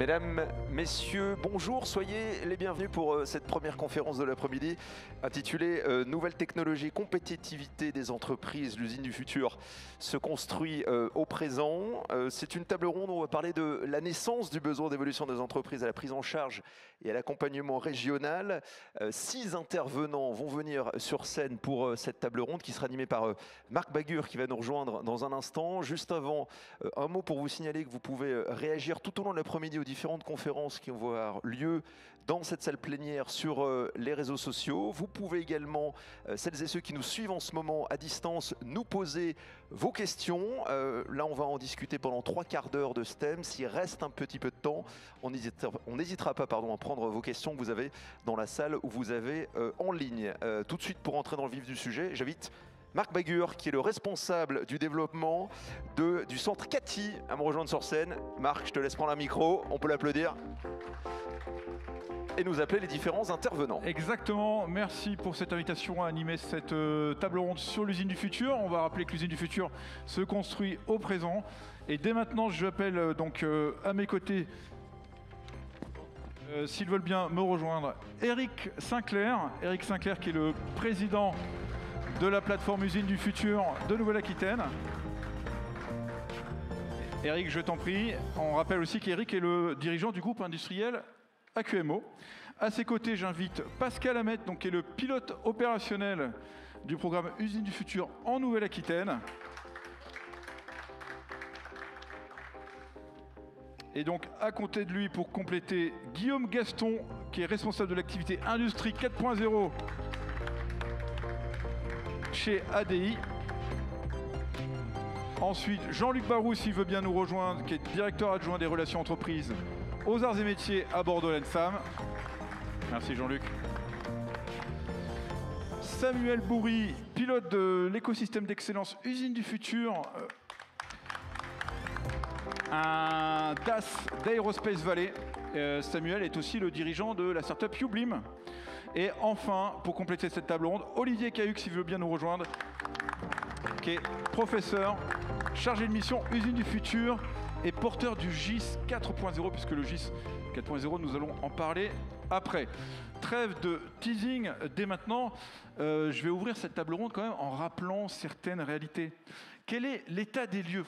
Mesdames, Messieurs, bonjour, soyez les bienvenus pour cette première conférence de l'après-midi intitulée « Nouvelles technologies, compétitivité des entreprises, l'usine du futur se construit au présent ». C'est une table ronde où on va parler de la naissance du besoin d'évolution des entreprises à la prise en charge et à l'accompagnement régional. 6 intervenants vont venir sur scène pour cette table ronde qui sera animée par Marc Bagur qui va nous rejoindre dans un instant. Juste avant, un mot pour vous signaler que vous pouvez réagir tout au long de l'après-midi aux différentes conférences qui vont avoir lieu dans cette salle plénière sur les réseaux sociaux. Vous pouvez également, celles et ceux qui nous suivent en ce moment à distance, nous poser vos questions. Là, on va en discuter pendant 3 quarts d'heure de ce thème. S'il reste un petit peu de temps, on n'hésitera pas à prendre vos questions que vous avez dans la salle ou vous avez en ligne. Tout de suite, pour entrer dans le vif du sujet, j'invite Marc Bagur, qui est le responsable du développement du centre Cathy, à me rejoindre sur scène. Marc, je te laisse prendre un micro, on peut l'applaudir. Et nous appeler les différents intervenants. Exactement, merci pour cette invitation à animer cette table ronde sur l'usine du futur. On va rappeler que l'usine du futur se construit au présent. Et dès maintenant, je appelle donc à mes côtés, s'ils veulent bien me rejoindre, Eric Sinclair. Eric Sinclair qui est le président de la plateforme Usine du Futur de Nouvelle-Aquitaine. Eric, je t'en prie. On rappelle aussi qu'Eric est le dirigeant du groupe industriel AQMO. À ses côtés, j'invite Pascal Hamette, qui est le pilote opérationnel du programme Usine du Futur en Nouvelle-Aquitaine. Et donc, à côté de lui, pour compléter, Guillaume Gaston, qui est responsable de l'activité Industrie 4.0 chez ADI. Ensuite, Jean-Luc Barou, s'il veut bien nous rejoindre, qui est directeur adjoint des relations entreprises aux arts et métiers à Bordeaux l'ENSAM. Merci Jean-Luc. Samuel Bourri, pilote de l'écosystème d'excellence Usine du Futur, un DAS d'Aerospace Valley. Samuel est aussi le dirigeant de la startup Ublim. Et enfin, pour compléter cette table ronde, Olivier Cahuc, s'il veut bien nous rejoindre, qui est professeur, chargé de mission Usine du Futur et porteur du GIS 4.0, puisque le GIS 4.0, nous allons en parler après. Trêve de teasing dès maintenant. Je vais ouvrir cette table ronde quand même en rappelant certaines réalités. Quel est l'état des lieux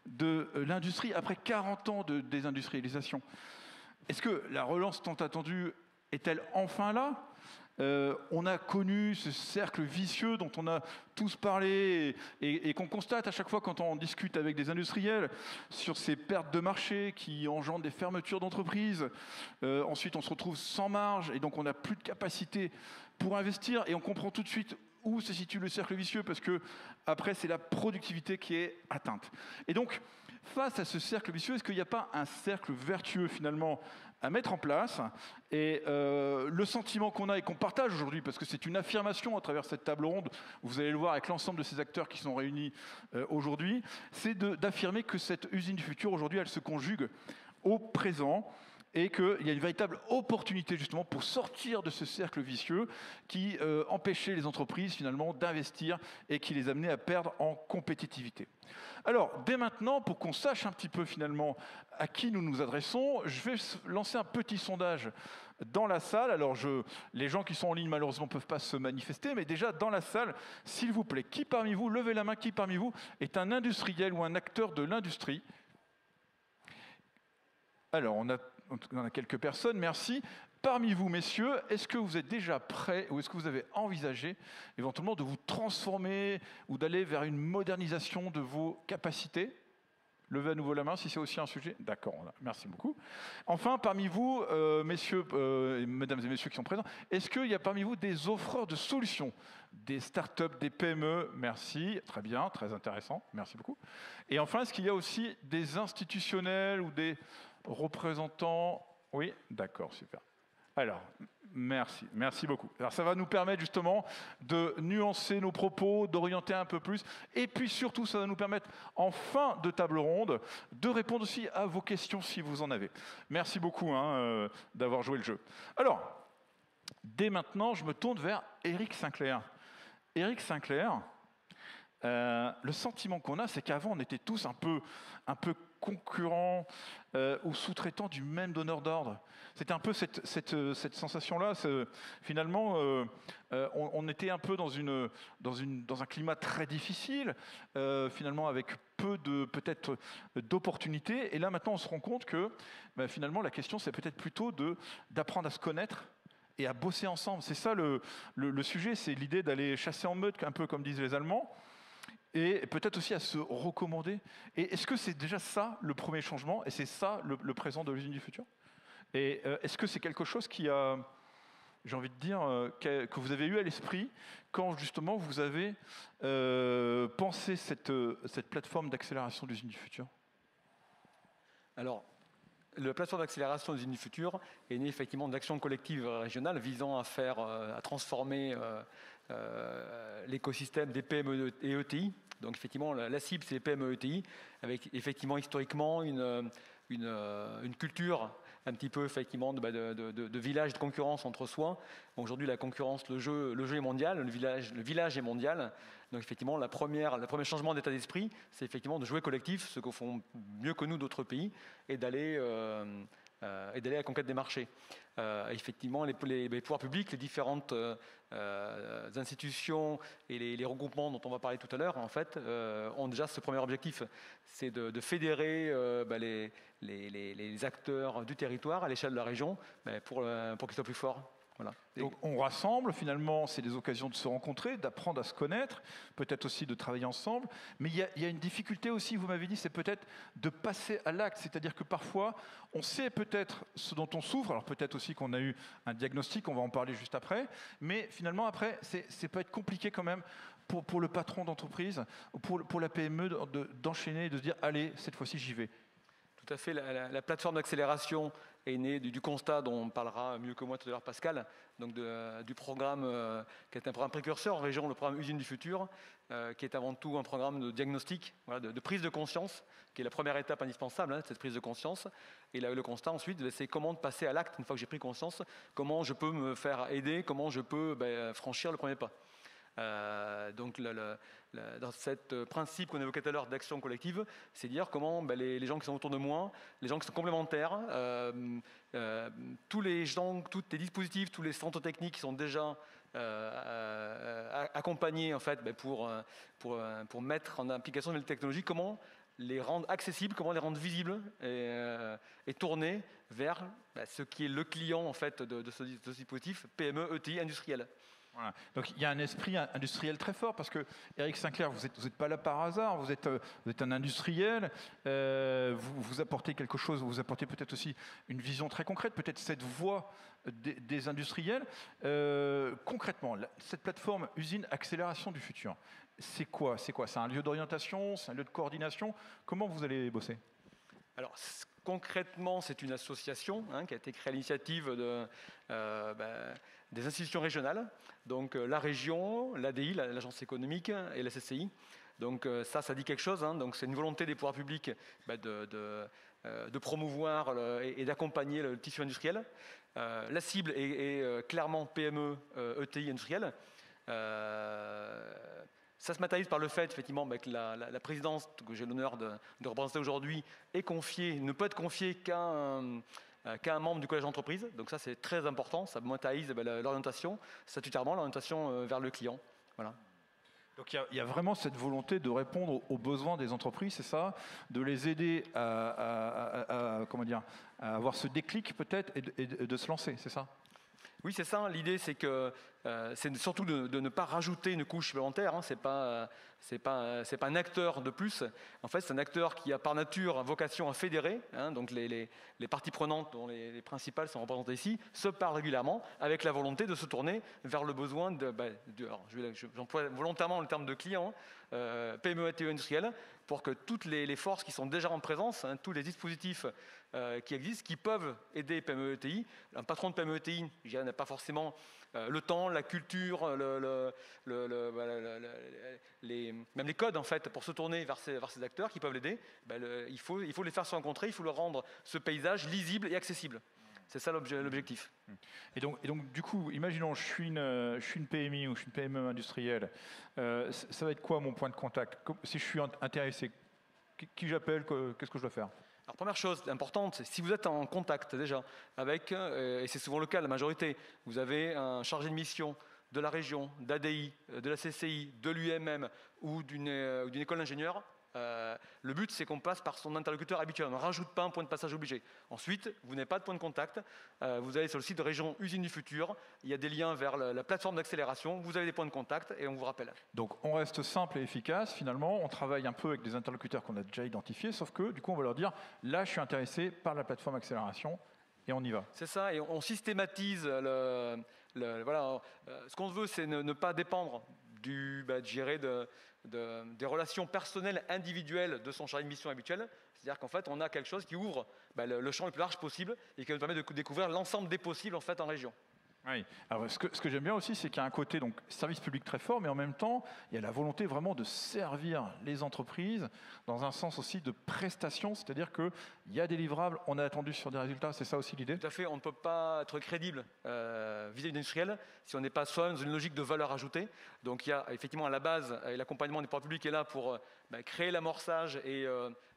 de l'industrie après 40 ans de désindustrialisation? Est-ce que la relance tant attendue est-elle enfin là? On a connu ce cercle vicieux dont on a tous parlé et qu'on constate à chaque fois quand on discute avec des industriels sur ces pertes de marché qui engendrent des fermetures d'entreprises. Ensuite, on se retrouve sans marge et donc on n'a plus de capacité pour investir et on comprend tout de suite où se situe le cercle vicieux parce que après, c'est la productivité qui est atteinte. Et donc, face à ce cercle vicieux, est-ce qu'il n'y a pas un cercle vertueux finalement à mettre en place? Et le sentiment qu'on a et qu'on partage aujourd'hui, parce que c'est une affirmation à travers cette table ronde, vous allez le voir avec l'ensemble de ces acteurs qui sont réunis aujourd'hui, c'est d'affirmer que cette usine du futur aujourd'hui, elle se conjugue au présent et qu'il y a une véritable opportunité justement pour sortir de ce cercle vicieux qui empêchait les entreprises finalement d'investir et qui les amenait à perdre en compétitivité. Alors, dès maintenant, pour qu'on sache un petit peu finalement à qui nous nous adressons, je vais lancer un petit sondage dans la salle. Alors, les gens qui sont en ligne malheureusement ne peuvent pas se manifester, mais déjà dans la salle, s'il vous plaît, qui parmi vous, levez la main, qui parmi vous est un industriel ou un acteur de l'industrie? Alors, on a quelques personnes, merci. Parmi vous, messieurs, est-ce que vous êtes déjà prêts ou est-ce que vous avez envisagé éventuellement de vous transformer ou d'aller vers une modernisation de vos capacités? Levez à nouveau la main si c'est aussi un sujet. D'accord, merci beaucoup. Enfin, parmi vous, mesdames et messieurs qui sont présents, est-ce qu'il y a parmi vous des offreurs de solutions, des startups, des PME? Merci, très bien, très intéressant, merci beaucoup. Et enfin, est-ce qu'il y a aussi des institutionnels ou des représentants? Oui, d'accord, super. Alors, merci beaucoup. Alors ça va nous permettre justement de nuancer nos propos, d'orienter un peu plus, et puis surtout ça va nous permettre en fin de table ronde de répondre aussi à vos questions si vous en avez. Merci beaucoup d'avoir joué le jeu. Alors, dès maintenant, je me tourne vers Eric Sinclair. Eric Sinclair, le sentiment qu'on a, c'est qu'avant on était tous un peu concurrents ou sous-traitants du même donneur d'ordre. C'était un peu cette sensation-là. Finalement, on était un peu dans un climat très difficile, finalement avec peu peut-être d'opportunités. Et là, maintenant, on se rend compte que finalement, la question, c'est peut-être plutôt d'apprendre à se connaître et à bosser ensemble. C'est ça le sujet, c'est l'idée d'aller chasser en meute, un peu comme disent les Allemands, et peut-être aussi à se recommander. Et est-ce que c'est déjà ça le premier changement, et c'est ça le présent de l'usine du futur? Et est-ce que c'est quelque chose qui a, j'ai envie de dire, que vous avez eu à l'esprit quand justement vous avez pensé cette plateforme d'accélération de l'usine du futur? Alors, la plateforme d'accélération de l'usine du futur est née effectivement d'actions collectives régionales visant à transformer l'écosystème des PME et ETI. Donc effectivement, la cible, c'est les PME et ETI, avec effectivement historiquement une culture un petit peu effectivement de village de concurrence entre soi. Aujourd'hui, la concurrence, le jeu est mondial, le village est mondial. Donc effectivement, le premier changement d'état d'esprit, c'est effectivement de jouer collectif, ce que font mieux que nous d'autres pays, et d'aller à la conquête des marchés. Effectivement, les pouvoirs publics, les différentes institutions et les regroupements dont on va parler tout à l'heure, en fait, ont déjà ce premier objectif, c'est de fédérer les acteurs du territoire à l'échelle de la région pour qu'ils soient plus forts. Voilà. Donc on rassemble, finalement, c'est des occasions de se rencontrer, d'apprendre à se connaître, peut-être aussi de travailler ensemble. Mais il y a une difficulté aussi, vous m'avez dit, c'est peut-être de passer à l'acte. C'est-à-dire que parfois, on sait peut-être ce dont on souffre, alors peut-être aussi qu'on a eu un diagnostic, on va en parler juste après, mais finalement, après, c'est peut être compliqué quand même pour le patron d'entreprise, pour la PME, d'enchaîner et de se dire, allez, cette fois-ci, j'y vais. Tout à fait. La plateforme d'accélération est née du constat dont on parlera mieux que moi tout à l'heure Pascal, donc du programme qui est un programme précurseur en région, le programme Usine du Futur, qui est avant tout un programme de diagnostic, voilà, de prise de conscience, qui est la première étape indispensable, cette prise de conscience. Et là, le constat ensuite, c'est comment passer à l'acte une fois que j'ai pris conscience, comment je peux me faire aider, comment je peux franchir le premier pas. Donc dans ce principe qu'on évoquait tout à l'heure d'action collective, c'est dire comment les gens qui sont autour de moi, les gens qui sont complémentaires, tous les dispositifs, tous les centres techniques qui sont déjà accompagnés en fait, pour mettre en application de nouvelles technologies, comment les rendre accessibles, comment les rendre visibles et tourner vers ce qui est le client en fait de ce dispositif PME, ETI, industriel. Voilà. Donc il y a un esprit industriel très fort parce que Eric Sinclair, vous n'êtes pas là par hasard, vous êtes un industriel, vous apportez quelque chose, vous apportez peut-être aussi une vision très concrète, peut-être cette voix des industriels. Concrètement, cette plateforme usine accélération du futur, c'est quoi? C'est un lieu d'orientation, c'est un lieu de coordination? Comment vous allez bosser? Alors, concrètement, c'est une association qui a été créée à l'initiative des institutions régionales, donc la région, l'ADI, l'agence économique, et la CCI. Donc ça dit quelque chose. Donc c'est une volonté des pouvoirs publics de promouvoir et d'accompagner le tissu industriel. La cible est clairement PME, ETI industrielle. Ça se matérialise par le fait, effectivement, que la présidence que j'ai l'honneur de représenter aujourd'hui ne peut être confiée qu'à un membre du collège d'entreprise. Donc ça, c'est très important. Ça matérialise l'orientation, statutairement, l'orientation vers le client. Voilà. Donc il y a vraiment cette volonté de répondre aux besoins des entreprises, c'est ça? De les aider à avoir ce déclic peut-être et de se lancer, c'est ça? Oui, c'est ça. L'idée, c'est surtout de ne pas rajouter une couche supplémentaire. C'est pas un acteur de plus. En fait, c'est un acteur qui a par nature vocation à fédérer. Donc les parties prenantes, dont les principales sont représentées ici, se parlent régulièrement avec la volonté de se tourner vers le besoin j'emploie volontairement le terme de client, PME et industriel, pour que toutes les forces qui sont déjà en présence, tous les dispositifs qui existent, qui peuvent aider PME ETI. Un patron de PME ETI, n'a pas forcément le temps, la culture, même les codes en fait, pour se tourner vers ces acteurs qui peuvent l'aider. Il faut les faire se rencontrer, il faut leur rendre ce paysage lisible et accessible. C'est ça l'objectif. Et donc, du coup, imaginons, je suis une PMI ou je suis une PME industrielle. Ça va être quoi mon point de contact si je suis intéressé? Qui j'appelle, qu'est-ce que je dois faire? Alors, première chose importante, c'est si vous êtes en contact déjà avec, et c'est souvent le cas, la majorité, vous avez un chargé de mission de la région, d'ADI, de la CCI, de l'UMM ou d'une école d'ingénieurs, le but, c'est qu'on passe par son interlocuteur habituel. On ne rajoute pas un point de passage obligé. Ensuite, vous n'avez pas de point de contact. Vous allez sur le site de Région Usine du Futur. Il y a des liens vers la plateforme d'accélération. Vous avez des points de contact et on vous rappelle. Donc, on reste simple et efficace. Finalement, on travaille un peu avec des interlocuteurs qu'on a déjà identifiés, sauf que, du coup, on va leur dire, là, je suis intéressé par la plateforme accélération et on y va. C'est ça, et on systématise voilà, ce qu'on veut, c'est ne pas dépendre des relations personnelles, individuelles de son chargé de mission habituel. C'est-à-dire qu'en fait, on a quelque chose qui ouvre le champ le plus large possible et qui nous permet de découvrir l'ensemble des possibles en fait, en région. Oui. Alors, ce que j'aime bien aussi, c'est qu'il y a un côté donc, service public très fort, mais en même temps, il y a la volonté vraiment de servir les entreprises dans un sens aussi de prestation, c'est-à-dire qu'il y a des livrables, on est attendu sur des résultats, c'est ça aussi l'idée? Tout à fait, on ne peut pas être crédible vis-à-vis de l'industriel si on n'est pas soi-même dans une logique de valeur ajoutée. Donc il y a effectivement à la base, et l'accompagnement des pouvoirs publics est là pour créer l'amorçage et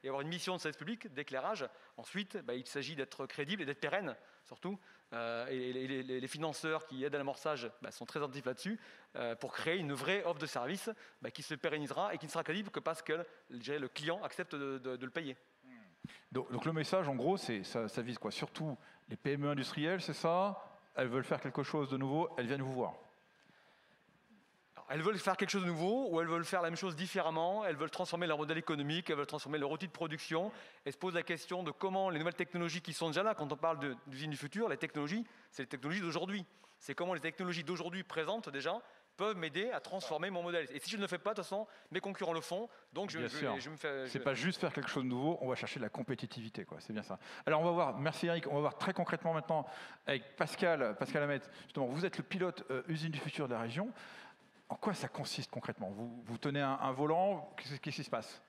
avoir une mission de service public, d'éclairage. Ensuite, il s'agit d'être crédible et d'être pérenne, surtout. Et les financeurs qui aident à l'amorçage sont très attentifs là-dessus pour créer une vraie offre de service qui se pérennisera et qui ne sera crédible que parce que le client accepte de le payer. Donc le message, en gros, ça vise quoi? Surtout les PME industrielles, c'est ça? Elles veulent faire quelque chose de nouveau, elles viennent vous voir. Alors, elles veulent faire quelque chose de nouveau ou elles veulent faire la même chose différemment, elles veulent transformer leur modèle économique, elles veulent transformer leur outil de production et se posent la question de comment les nouvelles technologies qui sont déjà là, quand on parle d'usine du futur, les technologies, c'est les technologies d'aujourd'hui. C'est comment les technologies d'aujourd'hui présentes déjà peuvent m'aider à transformer mon modèle. Et si je ne le fais pas, de toute façon, mes concurrents le font, donc je me fais... C'est pas juste faire quelque chose de nouveau, on va chercher de la compétitivité, quoi. C'est bien ça. Alors on va voir, merci Eric, on va voir très concrètement maintenant avec Pascal Amette. Justement, vous êtes le pilote usine du futur de la région. En quoi ça consiste concrètement? Vous tenez un volant, qu'est-ce qui se passe?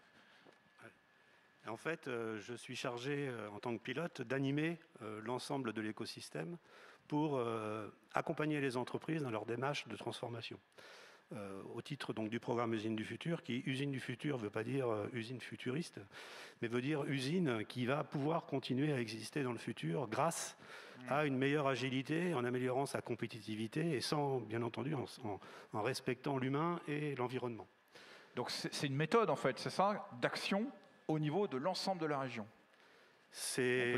En fait, je suis chargé en tant que pilote d'animer l'ensemble de l'écosystème pour accompagner les entreprises dans leur démarche de transformation. Au titre donc, du programme Usine du Futur, qui Usine du Futur ne veut pas dire usine futuriste, mais veut dire usine qui va pouvoir continuer à exister dans le futur grâce à une meilleure agilité, en améliorant sa compétitivité et bien entendu, en respectant l'humain et l'environnement. Donc c'est une méthode en fait, c'est ça, d'action au niveau de l'ensemble de la région. C'est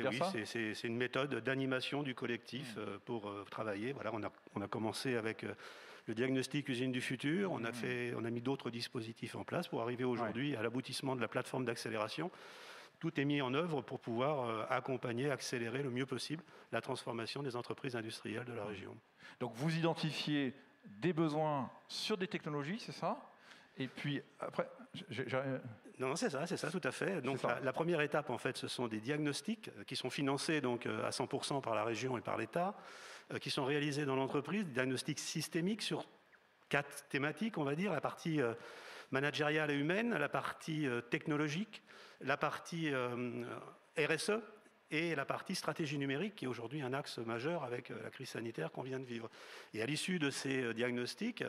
une méthode d'animation du collectif pour travailler. Voilà, on a commencé avec le diagnostic usine du futur, on a mis d'autres dispositifs en place pour arriver aujourd'hui à l'aboutissement de la plateforme d'accélération. Tout est mis en œuvre pour pouvoir accompagner, accélérer le mieux possible la transformation des entreprises industrielles de la région. Donc vous identifiez des besoins sur des technologies, c'est ça? Et puis après... Non, c'est ça, tout à fait. Donc la première étape, en fait, ce sont des diagnostics qui sont financés donc, à 100% par la région et par l'État, qui sont réalisés dans l'entreprise, des diagnostics systémiques sur 4 thématiques, on va dire, la partie managériale et humaine, la partie technologique, la partie RSE et la partie stratégie numérique, qui est aujourd'hui un axe majeur avec la crise sanitaire qu'on vient de vivre. Et à l'issue de ces diagnostics,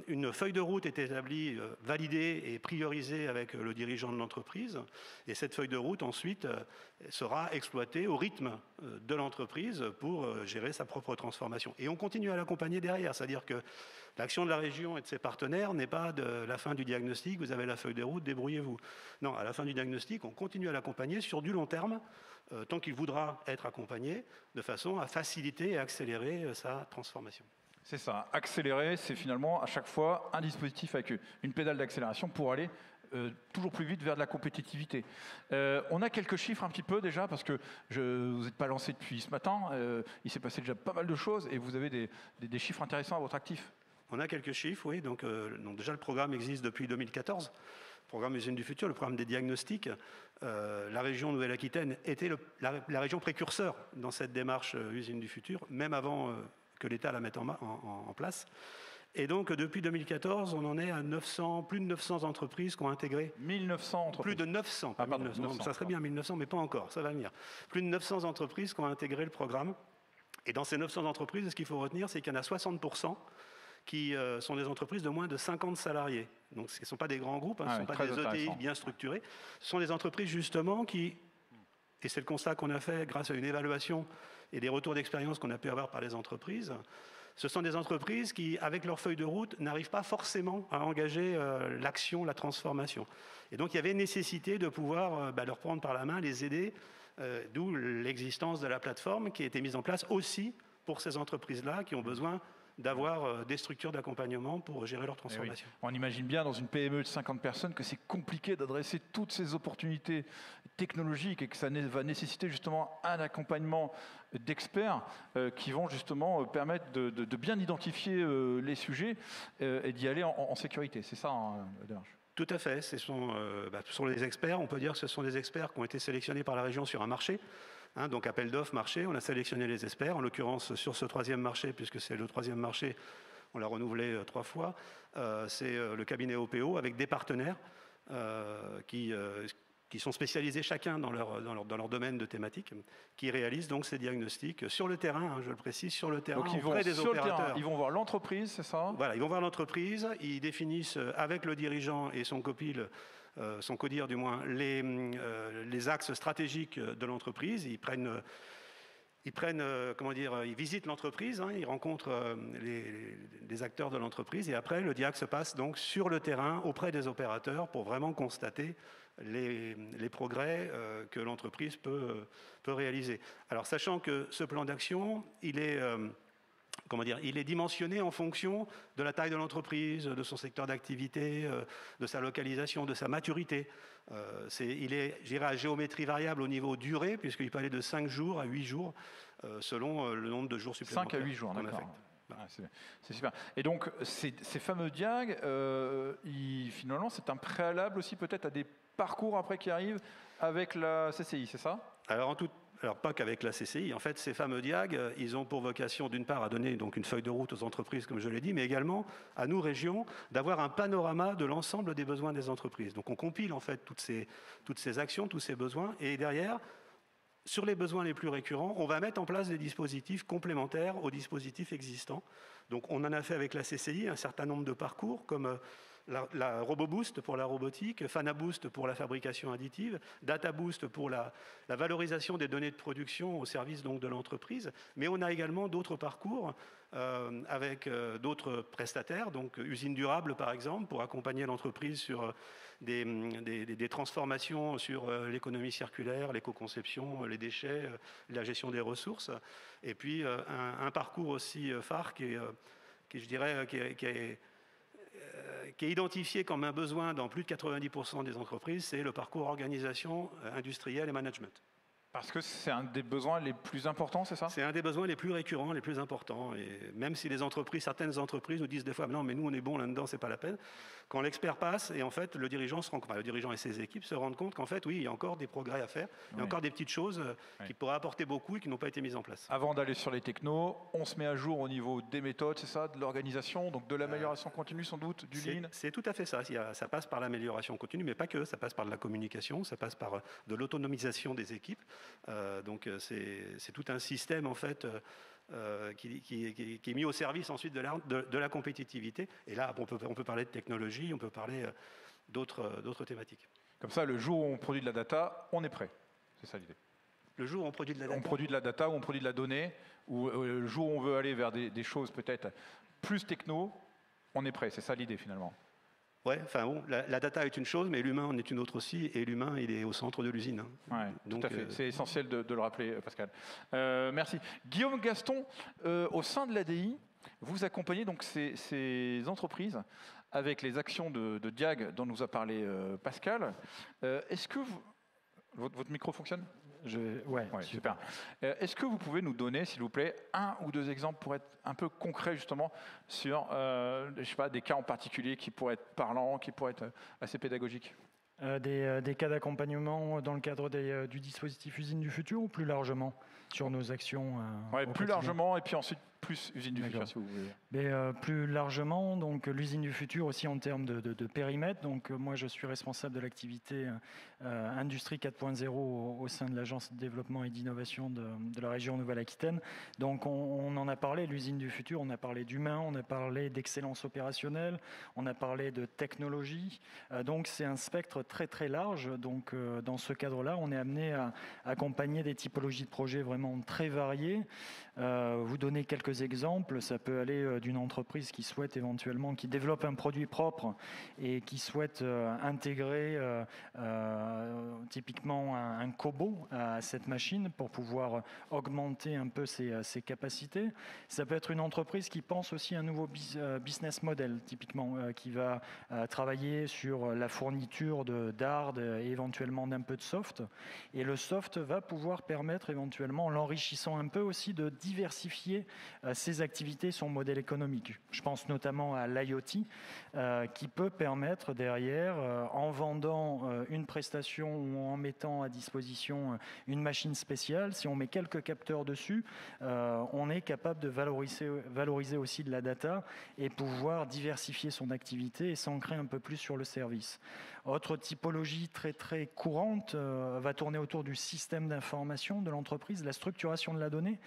une feuille de route est établie, validée et priorisée avec le dirigeant de l'entreprise. Et cette feuille de route, ensuite, sera exploitée au rythme de l'entreprise pour gérer sa propre transformation. Et on continue à l'accompagner derrière, c'est-à-dire que l'action de la région et de ses partenaires n'est pas de la fin du diagnostic, vous avez la feuille de route, débrouillez-vous. Non, à la fin du diagnostic, on continue à l'accompagner sur du long terme, tant qu'il voudra être accompagné, de façon à faciliter et accélérer sa transformation. C'est ça, accélérer, c'est finalement à chaque fois un dispositif avec une pédale d'accélération pour aller toujours plus vite vers de la compétitivité. On a quelques chiffres un petit peu déjà, parce que vous n'êtes pas lancé depuis ce matin, il s'est passé déjà pas mal de choses et vous avez des chiffres intéressants à votre actif. On a quelques chiffres, oui. Donc déjà, le programme existe depuis 2014. Le programme Usine du Futur, le programme des diagnostics. La région Nouvelle-Aquitaine était la région précurseur dans cette démarche Usine du Futur, même avant que l'État la mette en place. Et donc, depuis 2014, on en est à plus de 900 entreprises qui ont intégré... 1900 entreprises. Plus de 900. Ah, pardon, 900. Non, ça serait bien 1900, mais pas encore, ça va venir. Plus de 900 entreprises qui ont intégré le programme. Et dans ces 900 entreprises, ce qu'il faut retenir, c'est qu'il y en a 60% qui sont des entreprises de moins de 50 salariés. Donc ce ne sont pas des grands groupes, ce ne sont pas des ETI bien structurés. Ce sont des entreprises justement qui, et c'est le constat qu'on a fait grâce à une évaluation et des retours d'expérience qu'on a pu avoir par les entreprises, ce sont des entreprises qui, avec leur feuille de route, n'arrivent pas forcément à engager l'action, la transformation. Et donc il y avait nécessité de pouvoir leur prendre par la main, les aider, d'où l'existence de la plateforme qui a été mise en place aussi pour ces entreprises-là qui ont besoin d'avoir des structures d'accompagnement pour gérer leur transformation. Oui. On imagine bien dans une PME de 50 personnes que c'est compliqué d'adresser toutes ces opportunités technologiques et que ça va nécessiter justement un accompagnement d'experts qui vont justement permettre de bien identifier les sujets et d'y aller en sécurité. C'est ça, Derge? Tout à fait. Ce sont les experts. On peut dire que ce sont des experts qui ont été sélectionnés par la région sur un marché. Donc appel d'offres, marché, on a sélectionné les experts. En l'occurrence, sur ce 3e marché, puisque c'est le 3e marché, on l'a renouvelé 3 fois, c'est le cabinet OPO avec des partenaires qui sont spécialisés chacun dans leur domaine de thématique, qui réalisent donc ces diagnostics sur le terrain, je le précise, sur le terrain, donc auprès des opérateurs. Ils vont voir l'entreprise, c'est ça? Voilà, ils vont voir l'entreprise, ils définissent avec le dirigeant et son copil, son codir du moins, les axes stratégiques de l'entreprise. Ils visitent l'entreprise, ils rencontrent les acteurs de l'entreprise et après le diag se passe donc sur le terrain auprès des opérateurs pour vraiment constater les progrès que l'entreprise peut réaliser. Alors sachant que ce plan d'action, il est dimensionné en fonction de la taille de l'entreprise, de son secteur d'activité, de sa localisation, de sa maturité. Il est, je dirais, à géométrie variable au niveau durée, puisqu'il peut aller de 5 jours à 8 jours, selon le nombre de jours supplémentaires. 5 à 8 jours, d'accord. C'est super. Et donc, ces fameux diag, finalement, c'est un préalable aussi peut-être à des parcours après qui arrivent avec la CCI, c'est ça? Alors pas qu'avec la CCI. En fait, ces fameux diag, ils ont pour vocation, d'une part, à donner donc une feuille de route aux entreprises, comme je l'ai dit, mais également à nous, régions, d'avoir un panorama de l'ensemble des besoins des entreprises. Donc, on compile en fait toutes ces actions, tous ces besoins, et derrière, sur les besoins les plus récurrents, on va mettre en place des dispositifs complémentaires aux dispositifs existants. Donc, on en a fait avec la CCI un certain nombre de parcours, comme la RoboBoost pour la robotique, FanaBoost pour la fabrication additive, DataBoost pour la valorisation des données de production au service donc de l'entreprise. Mais on a également d'autres parcours avec d'autres prestataires, donc Usine Durable par exemple, pour accompagner l'entreprise sur des transformations sur l'économie circulaire, l'éco-conception, les déchets, la gestion des ressources. Et puis un parcours aussi phare qui est identifié comme un besoin dans plus de 90% des entreprises, c'est le parcours organisation industrielle et management. Parce que c'est un des besoins les plus importants, c'est ça? C'est un des besoins les plus récurrents, les plus importants. Et même si certaines entreprises nous disent des fois « non, mais nous on est bons là-dedans, c'est pas la peine », quand l'expert passe, et en fait le dirigeant et ses équipes se rendent compte qu'en fait, oui, il y a encore des progrès à faire, il y a encore des petites choses qui pourraient apporter beaucoup et qui n'ont pas été mises en place. Avant d'aller sur les technos, on se met à jour au niveau des méthodes, c'est ça, de l'organisation, donc de l'amélioration continue sans doute, du lean? C'est tout à fait ça. Ça passe par l'amélioration continue, mais pas que, ça passe par de la communication, ça passe par de l'autonomisation des équipes. Donc c'est tout un système en fait qui est mis au service ensuite de la compétitivité. Et là, on peut parler de technologie, on peut parler d'autres thématiques. Comme ça, le jour où on produit de la data, on est prêt. C'est ça l'idée. Le jour où on produit de la data. On produit de la data, ou on produit de la donnée, ou le jour où on veut aller vers des choses peut-être plus techno, on est prêt. C'est ça l'idée finalement. Ouais, enfin bon, la data est une chose, mais l'humain en est une autre aussi, et l'humain, il est au centre de l'usine. Ouais, donc, tout à fait. C'est essentiel de le rappeler, Pascal. Merci. Guillaume Gaston, au sein de l'ADI, vous accompagnez donc ces entreprises avec les actions de diag dont nous a parlé Pascal. Est-ce que votre micro fonctionne? Ouais, super. Est-ce que vous pouvez nous donner, s'il vous plaît, 1 ou 2 exemples pour être un peu concret justement sur je sais pas, des cas en particulier qui pourraient être parlants, qui pourraient être assez pédagogiques? Des cas d'accompagnement dans le cadre du dispositif Usine du Futur ou plus largement sur nos actions plus largement et puis ensuite plus usine du futur, si vous voulez. Mais plus largement, donc l'usine du futur aussi en termes de périmètre. Donc moi, je suis responsable de l'activité Industrie 4.0 au sein de l'Agence de développement et d'innovation de la région Nouvelle-Aquitaine. Donc on en a parlé, l'usine du futur, on a parlé d'humain, on a parlé d'excellence opérationnelle, on a parlé de technologie. Donc c'est un spectre très très large. Donc dans ce cadre-là, on est amené à accompagner des typologies de projets vraiment très variées. Vous donner quelques exemples, ça peut aller d'une entreprise qui souhaite éventuellement, qui développe un produit propre et qui souhaite intégrer typiquement un cobo à cette machine pour pouvoir augmenter un peu ses capacités. Ça peut être une entreprise qui pense aussi à un nouveau business model, typiquement, qui va travailler sur la fourniture d'hard et éventuellement d'un peu de soft. Et le soft va pouvoir permettre éventuellement, en l'enrichissant un peu aussi, de diversifier ses activités, son modèle économique. Je pense notamment à l'IoT qui peut permettre derrière, en vendant une prestation ou en mettant à disposition une machine spéciale, si on met quelques capteurs dessus, on est capable de valoriser aussi de la data et pouvoir diversifier son activité et s'ancrer un peu plus sur le service. Autre typologie très très courante va tourner autour du système d'information de l'entreprise, la structuration de la donnée.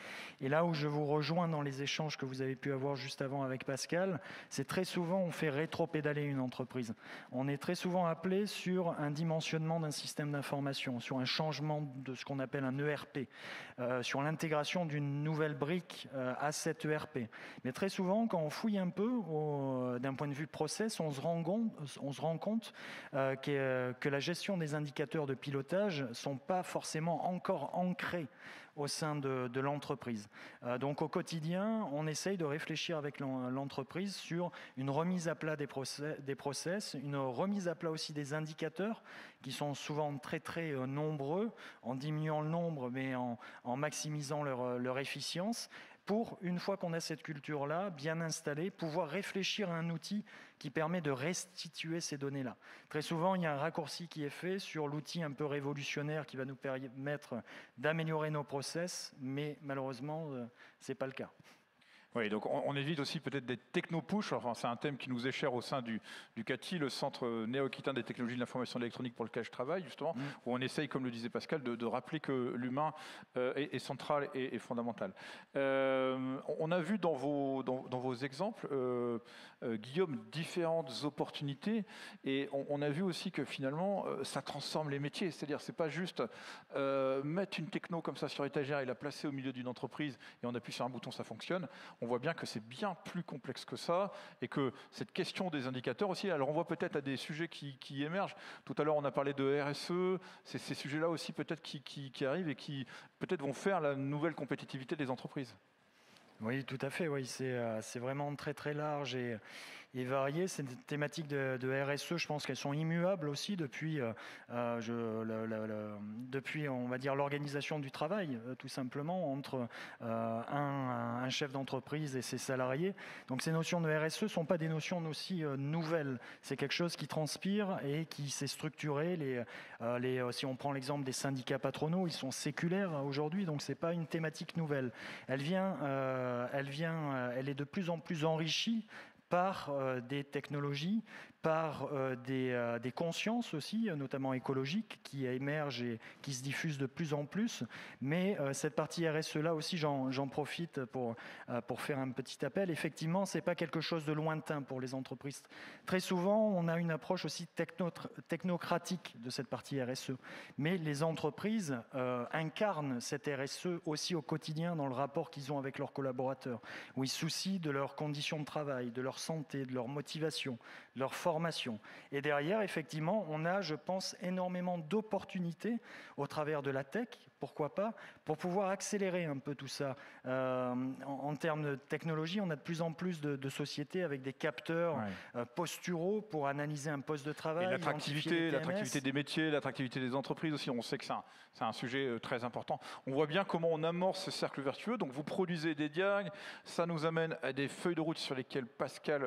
Et là où je vous rejoins dans les échanges que vous avez pu avoir juste avant avec Pascal, c'est très souvent on fait rétro-pédaler une entreprise. On est très souvent appelé sur un dimensionnement d'un système d'information, sur un changement de ce qu'on appelle un ERP, sur l'intégration d'une nouvelle brique à cet ERP. Mais très souvent, quand on fouille un peu d'un point de vue process, on se rend compte que la gestion des indicateurs de pilotage ne sont pas forcément encore ancrés au sein de l'entreprise. Donc au quotidien, on essaye de réfléchir avec l'entreprise sur une remise à plat des process, une remise à plat aussi des indicateurs qui sont souvent très très nombreux, en diminuant le nombre mais en maximisant leur efficience, pour, une fois qu'on a cette culture-là, bien installée, pouvoir réfléchir à un outil qui permet de restituer ces données-là. Très souvent, il y a un raccourci qui est fait sur l'outil un peu révolutionnaire qui va nous permettre d'améliorer nos process, mais malheureusement, ce n'est pas le cas. Oui, donc on évite aussi peut-être des techno-push. Enfin, c'est un thème qui nous est cher au sein du CATI, le Centre néo-aquitain des technologies de l'information électronique pour lequel je travaille, justement, où on essaye, comme le disait Pascal, de rappeler que l'humain est central et fondamental. On a vu dans vos exemples, Guillaume, différentes opportunités, et on a vu aussi que finalement, ça transforme les métiers. C'est-à-dire, c'est pas juste mettre une techno comme ça sur étagère et la placer au milieu d'une entreprise et on appuie sur un bouton, ça fonctionne. On voit bien que c'est bien plus complexe que ça et que cette question des indicateurs aussi, elle renvoie peut-être à des sujets qui émergent. Tout à l'heure, on a parlé de RSE, c'est ces sujets-là aussi peut-être qui arrivent et qui peut-être vont faire la nouvelle compétitivité des entreprises. Oui, tout à fait. Oui, c'est vraiment très très large et varié. Ces thématiques de RSE, je pense qu'elles sont immuables aussi depuis, on va dire, l'organisation du travail, tout simplement, entre un chef d'entreprise et ses salariés. Donc ces notions de RSE ne sont pas des notions aussi nouvelles. C'est quelque chose qui transpire et qui s'est structuré. Si on prend l'exemple des syndicats patronaux, ils sont séculaires aujourd'hui, donc ce n'est pas une thématique nouvelle. Elle est de plus en plus enrichie par des technologies, par des consciences aussi, notamment écologiques, qui émergent et qui se diffusent de plus en plus. Mais cette partie RSE-là aussi, j'en profite pour faire un petit appel. Effectivement, ce n'est pas quelque chose de lointain pour les entreprises. Très souvent, on a une approche aussi technocratique de cette partie RSE. Mais les entreprises incarnent cette RSE aussi au quotidien dans le rapport qu'ils ont avec leurs collaborateurs, où ils se soucient de leurs conditions de travail, de leur santé, de leur motivation, de leur formation. Et derrière, effectivement, on a, je pense, énormément d'opportunités au travers de la tech, pourquoi pas, pour pouvoir accélérer un peu tout ça. En termes de technologie, on a de plus en plus de sociétés avec des capteurs posturaux pour analyser un poste de travail. Et l'attractivité des métiers, l'attractivité des entreprises aussi, on sait que c'est un sujet très important. On voit bien comment on amorce ce cercle vertueux. Donc vous produisez des diagnes, ça nous amène à des feuilles de route sur lesquelles Pascal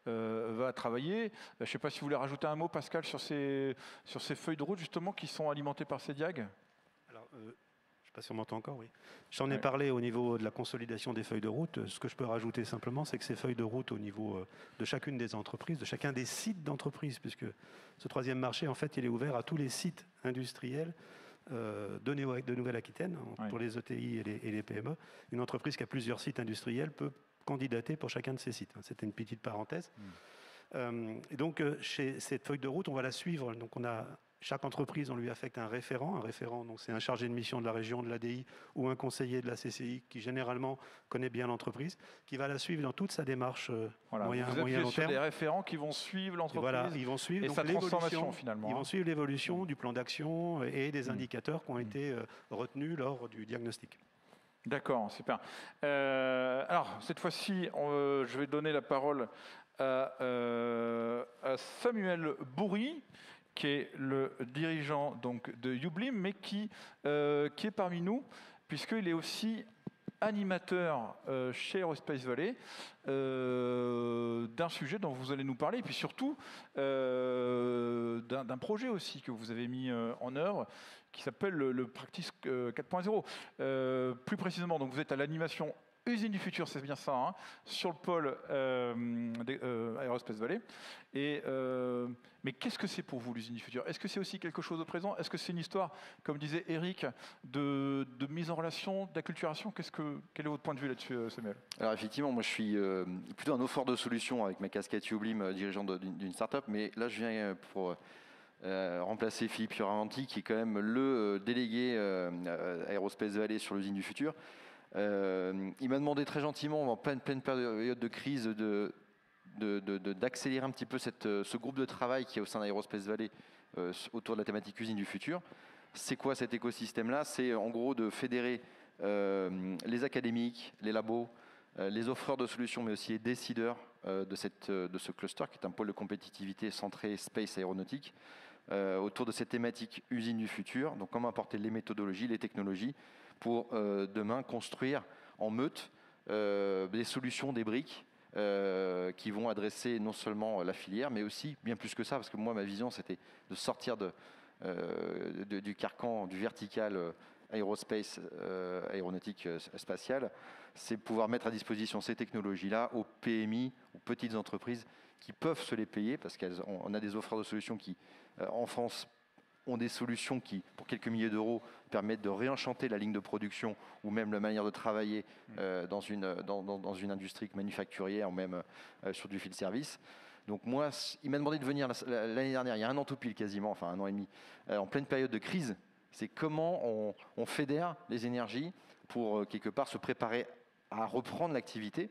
va travailler. Je ne sais pas si vous voulez rajouter un mot, Pascal, sur ces feuilles de route justement qui sont alimentées par ces diags. Alors, sais pas si on m'entend encore, oui. J'en ai parlé au niveau de la consolidation des feuilles de route. Ce que je peux rajouter simplement, c'est que ces feuilles de route au niveau de chacune des entreprises, de chacun des sites d'entreprise, puisque ce troisième marché, en fait, il est ouvert à tous les sites industriels de Nouvelle-Aquitaine, pour les ETI et les PME. Une entreprise qui a plusieurs sites industriels peut candidater pour chacun de ces sites. C'était une petite parenthèse. Et donc, chez cette feuille de route, on va la suivre. Donc, chaque entreprise, on lui affecte un référent. Un référent, donc c'est un chargé de mission de la région, de l'ADI, ou un conseiller de la CCI qui généralement connaît bien l'entreprise, qui va la suivre dans toute sa démarche moyen long terme. Des référents qui vont suivre l'entreprise. Voilà, ils vont suivre et sa transformation finalement. Ils vont suivre l'évolution du plan d'action et des indicateurs qui ont été retenus lors du diagnostic. D'accord, super. Alors cette fois-ci, je vais donner la parole à Samuel Bourri, qui est le dirigeant donc, de Ublim, mais qui est parmi nous, puisqu'il est aussi animateur chez Aerospace Valley d'un sujet dont vous allez nous parler, et puis surtout d'un projet aussi que vous avez mis en œuvre, qui s'appelle le Practice 4.0. Plus précisément, donc vous êtes à l'animation Usine du futur, c'est bien ça, hein, sur le pôle Aerospace Valley. Mais qu'est-ce que c'est pour vous l'usine du futur? Est-ce que c'est aussi quelque chose de présent? Est-ce que c'est une histoire, comme disait Eric, de mise en relation, d'acculturation? Quel est votre point de vue là-dessus, Samuel? Alors effectivement, moi je suis plutôt un offreur de solutions avec ma casquette Ublim, dirigeant d'une start-up, mais là je viens pour remplacer Philippe Fioravanti, qui est quand même le délégué Aerospace Valley sur l'usine du futur. Il m'a demandé très gentiment, en pleine période de crise, d'accélérer un petit peu ce groupe de travail qui est au sein d'Aerospace Valley autour de la thématique usine du futur. C'est quoi cet écosystème-là? C'est en gros de fédérer les académiques, les labos, les offreurs de solutions, mais aussi les décideurs de ce cluster, qui est un pôle de compétitivité centré space aéronautique, autour de cette thématique usine du futur. Donc comment apporter les méthodologies, les technologies, pour demain construire en meute des solutions, des briques qui vont adresser non seulement la filière, mais aussi bien plus que ça, parce que moi ma vision c'était de sortir du carcan, du vertical aérospace, aéronautique spatiale, c'est pouvoir mettre à disposition ces technologies-là aux PMI, aux petites entreprises qui peuvent se les payer, parce qu'on a des offres de solutions qui, en France, ont des solutions qui, pour quelques milliers d'euros, permettent de réenchanter la ligne de production ou même la manière de travailler dans une industrie manufacturière ou même sur du field service. Donc moi, il m'a demandé de venir l'année dernière, il y a un an tout pile quasiment, enfin un an et demi, en pleine période de crise. C'est comment on fédère les énergies pour quelque part se préparer à reprendre l'activité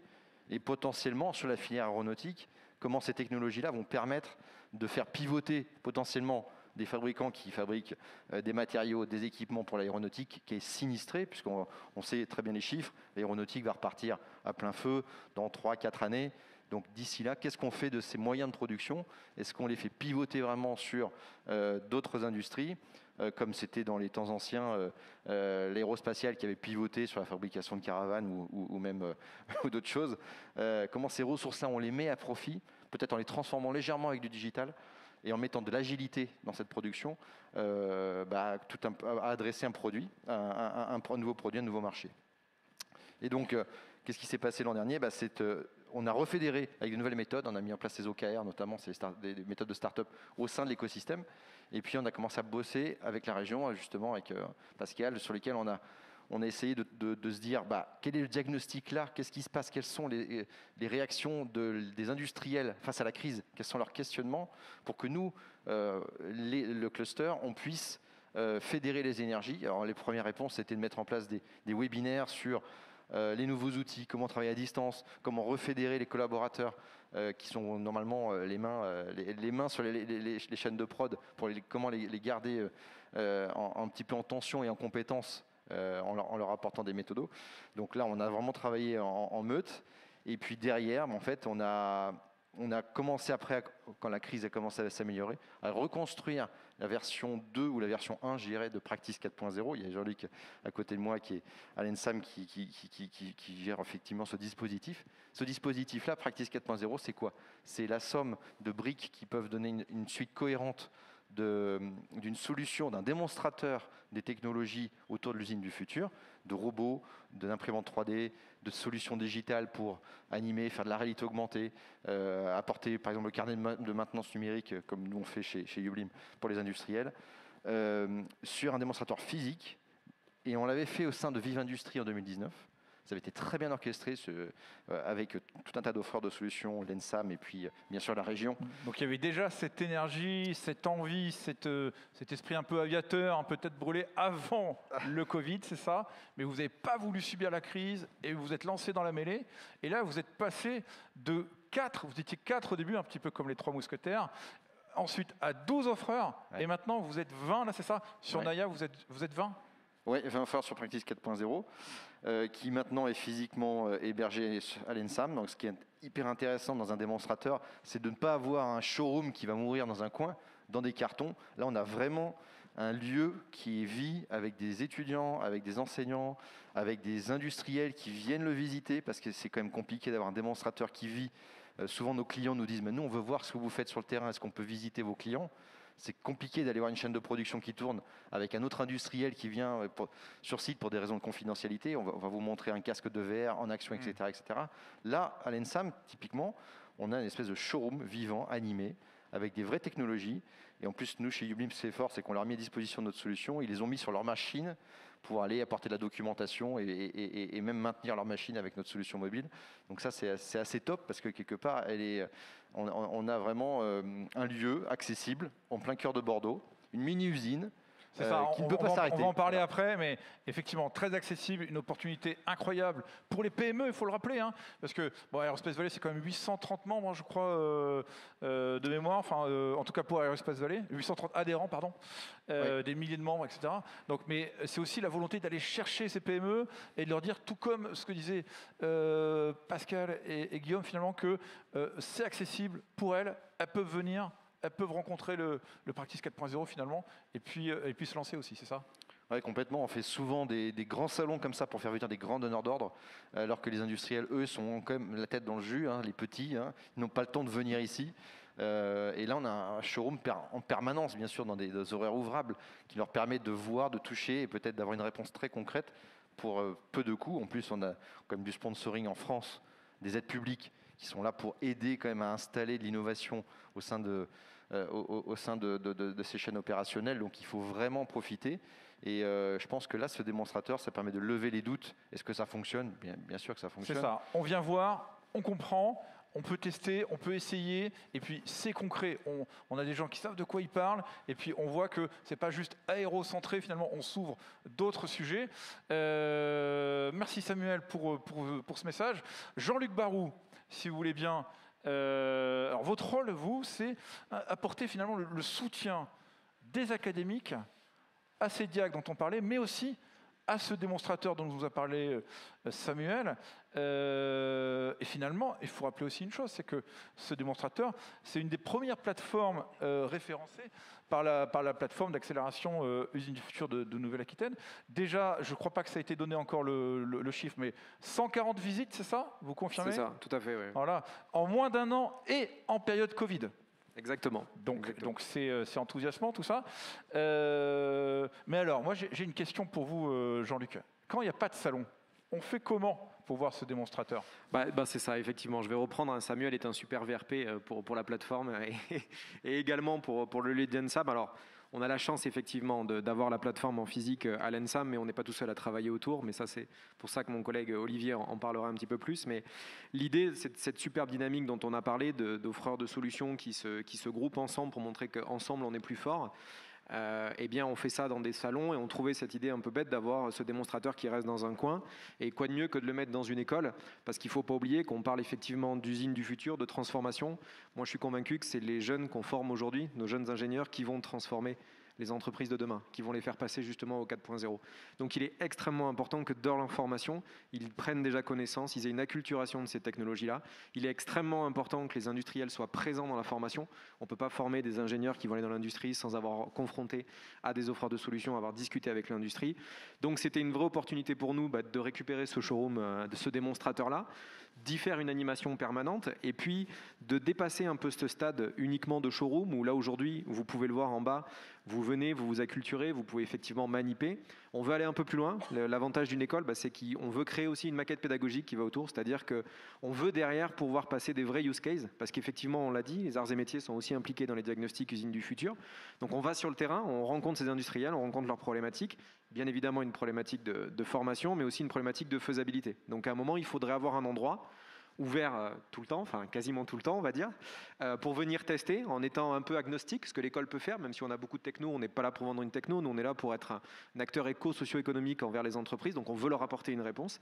et potentiellement sur la filière aéronautique, comment ces technologies-là vont permettre de faire pivoter potentiellement des fabricants qui fabriquent des matériaux, des équipements pour l'aéronautique qui est sinistré, puisqu'on sait très bien les chiffres. L'aéronautique va repartir à plein feu dans 3-4 années. Donc d'ici là, qu'est-ce qu'on fait de ces moyens de production? Est-ce qu'on les fait pivoter vraiment sur d'autres industries, comme c'était dans les temps anciens l'aérospatiale qui avait pivoté sur la fabrication de caravanes ou même ou d'autres choses? Comment ces ressources-là, on les met à profit, peut-être en les transformant légèrement avec du digital, et en mettant de l'agilité dans cette production, à adresser un produit, un nouveau produit, un nouveau marché. Et donc, qu'est-ce qui s'est passé l'an dernier? On a refédéré avec de nouvelles méthodes, on a mis en place les OKR, notamment c'est des méthodes de start-up au sein de l'écosystème, et puis on a commencé à bosser avec la région, justement avec Pascal, sur lesquels on a essayé de se dire quel est le diagnostic là, qu'est-ce qui se passe, quelles sont les réactions des industriels face à la crise, quels sont leurs questionnements, pour que nous, le cluster, on puisse fédérer les énergies. Alors les premières réponses, c'était de mettre en place des webinaires sur les nouveaux outils, comment travailler à distance, comment refédérer les collaborateurs qui sont normalement les mains sur les chaînes de prod, comment les garder un petit peu en tension et en compétence, en leur apportant des méthodos. Donc là, on a vraiment travaillé en meute. Et puis derrière, en fait, on a commencé après, quand la crise a commencé à s'améliorer, à reconstruire la version 2 ou la version 1, je dirais, de Practice 4.0. Il y a Jean-Luc à côté de moi qui est à l'ENSAM qui gère effectivement ce dispositif. Ce dispositif-là, Practice 4.0, c'est quoi? C'est la somme de briques qui peuvent donner une suite cohérente d'une solution, d'un démonstrateur des technologies autour de l'usine du futur, de robots, d'imprimantes 3D, de solutions digitales pour animer, faire de la réalité augmentée, apporter par exemple le carnet de maintenance numérique, comme nous on fait chez Ublim pour les industriels, sur un démonstrateur physique. Et on l'avait fait au sein de Vive Industrie en 2019. Ça avait été très bien orchestré avec tout un tas d'offreurs de solutions, l'ENSAM et puis bien sûr la région. Donc il y avait déjà cette énergie, cette envie, cet esprit un peu aviateur, peut-être brûlé avant le Covid, c'est ça. Mais vous n'avez pas voulu subir la crise et vous êtes lancé dans la mêlée. Et là, vous êtes passé de 4, vous étiez 4 au début, un petit peu comme les 3 mousquetaires. Ensuite à 12 offreurs. Ouais. Et maintenant, vous êtes 20, là, c'est ça. Sur Naya, vous êtes 20. Oui, 20 offreurs sur Practice 4.0. Qui maintenant est physiquement hébergé à l'ENSAM. Donc, ce qui est hyper intéressant dans un démonstrateur, c'est de ne pas avoir un showroom qui va mourir dans un coin, dans des cartons. Là, on a vraiment un lieu qui vit avec des étudiants, avec des enseignants, avec des industriels qui viennent le visiter, parce que c'est quand même compliqué d'avoir un démonstrateur qui vit. Souvent, nos clients nous disent « Mais nous, on veut voir ce que vous faites sur le terrain. Est-ce qu'on peut visiter vos clients ?» C'est compliqué d'aller voir une chaîne de production qui tourne avec un autre industriel qui vient sur site pour des raisons de confidentialité. On va vous montrer un casque de VR en action, etc., etc. Là, à l'ENSAM, typiquement, on a une espèce de showroom vivant, animé, avec des vraies technologies. Et en plus, nous, chez Ublim, c'est fort, c'est qu'on leur a mis à disposition notre solution. Ils les ont mis sur leur machine pour aller apporter de la documentation et même maintenir leur machine avec notre solution mobile. Donc ça, c'est assez top parce que quelque part, on a vraiment un lieu accessible en plein cœur de Bordeaux, une mini-usine qui ne peut pas s'arrêter. On va en parler après, mais effectivement, très accessible, une opportunité incroyable pour les PME, il faut le rappeler, parce que Aerospace Valley, c'est quand même 830 membres, je crois, de mémoire, en tout cas pour Aerospace Valley, 830 adhérents, pardon, oui. Des milliers de membres, etc. Donc, mais c'est aussi la volonté d'aller chercher ces PME et de leur dire, tout comme ce que disaient Pascal et Guillaume, finalement, que c'est accessible pour elles peuvent venir. Elles peuvent rencontrer le Practice 4.0 finalement et puis se lancer aussi, c'est ça? Oui, complètement. On fait souvent des grands salons comme ça pour faire venir des grands donneurs d'ordre, alors que les industriels, eux, sont quand même la tête dans le jus, les petits, ils n'ont pas le temps de venir ici. Et là, on a un showroom en permanence, bien sûr, dans des horaires ouvrables, qui leur permet de voir, de toucher et peut-être d'avoir une réponse très concrète pour peu de coûts. En plus, on a quand même du sponsoring en France, des aides publiques qui sont là pour aider quand même à installer de l'innovation au sein de ces chaînes opérationnelles. Donc il faut vraiment profiter. Et je pense que là, ce démonstrateur, ça permet de lever les doutes. Est-ce que ça fonctionne? Bien sûr que ça fonctionne. C'est ça. On vient voir, on comprend, on peut tester, on peut essayer. Et puis c'est concret. On a des gens qui savent de quoi ils parlent. Et puis on voit que c'est pas juste aérocentré. Finalement, on s'ouvre d'autres sujets. Merci Samuel pour ce message. Jean-Luc Barou, si vous voulez bien. Alors votre rôle, vous, c'est apporter finalement le soutien des académiques à ces diacs dont on parlait, mais aussi à ce démonstrateur dont nous a parlé Samuel. Et finalement, il faut rappeler aussi une chose, c'est que ce démonstrateur, c'est une des premières plateformes référencées par la plateforme d'accélération Usine du Futur de Nouvelle-Aquitaine. Déjà, je ne crois pas que ça a été donné encore le chiffre, mais 140 visites, c'est ça? Vous confirmez? C'est ça, tout à fait, oui. Voilà, en moins d'un an et en période Covid. Exactement. Donc c'est enthousiasmant tout ça. Mais alors, moi j'ai une question pour vous, Jean-Luc. Quand il n'y a pas de salon, on fait comment pour voir ce démonstrateur? C'est ça, effectivement. Je vais reprendre. Samuel est un super VRP pour la plateforme et également pour le lead d'ENSAM. Alors, on a la chance effectivement d'avoir la plateforme en physique à l'ENSAM, mais on n'est pas tout seul à travailler autour. Mais ça, c'est pour ça que mon collègue Olivier en parlera un petit peu plus. Mais l'idée, c'est cette superbe dynamique dont on a parlé, d'offreurs de solutions qui se groupent ensemble pour montrer qu'ensemble, on est plus fort. Eh bien, on fait ça dans des salons et on trouvait cette idée un peu bête d'avoir ce démonstrateur qui reste dans un coin. Et quoi de mieux que de le mettre dans une école? Parce qu'il ne faut pas oublier qu'on parle effectivement d'usine du futur, de transformation. Moi, je suis convaincu que c'est les jeunes qu'on forme aujourd'hui, nos jeunes ingénieurs, qui vont transformer les entreprises de demain, qui vont les faire passer justement au 4.0. Donc il est extrêmement important que dans leur formation, ils prennent déjà connaissance, ils aient une acculturation de ces technologies-là. Il est extrêmement important que les industriels soient présents dans la formation. On ne peut pas former des ingénieurs qui vont aller dans l'industrie sans avoir confronté à des offreurs de solutions, avoir discuté avec l'industrie. Donc c'était une vraie opportunité pour nous de récupérer ce showroom, ce démonstrateur-là, d'y faire une animation permanente et puis de dépasser un peu ce stade uniquement de showroom où là aujourd'hui, vous pouvez le voir en bas, vous venez, vous vous acculturez, vous pouvez effectivement maniper. On veut aller un peu plus loin. L'avantage d'une école, c'est qu'on veut créer aussi une maquette pédagogique qui va autour, c'est-à-dire qu'on veut derrière pouvoir passer des vrais use cases, parce qu'effectivement, on l'a dit, les arts et métiers sont aussi impliqués dans les diagnostics usines du futur. Donc on va sur le terrain, on rencontre ces industriels, on rencontre leurs problématiques, bien évidemment une problématique de formation, mais aussi une problématique de faisabilité. Donc à un moment, il faudrait avoir un endroit ouvert tout le temps, enfin quasiment tout le temps on va dire, pour venir tester en étant un peu agnostique, ce que l'école peut faire, même si on a beaucoup de techno, on n'est pas là pour vendre une techno, nous on est là pour être un acteur éco-socio-économique envers les entreprises, donc on veut leur apporter une réponse.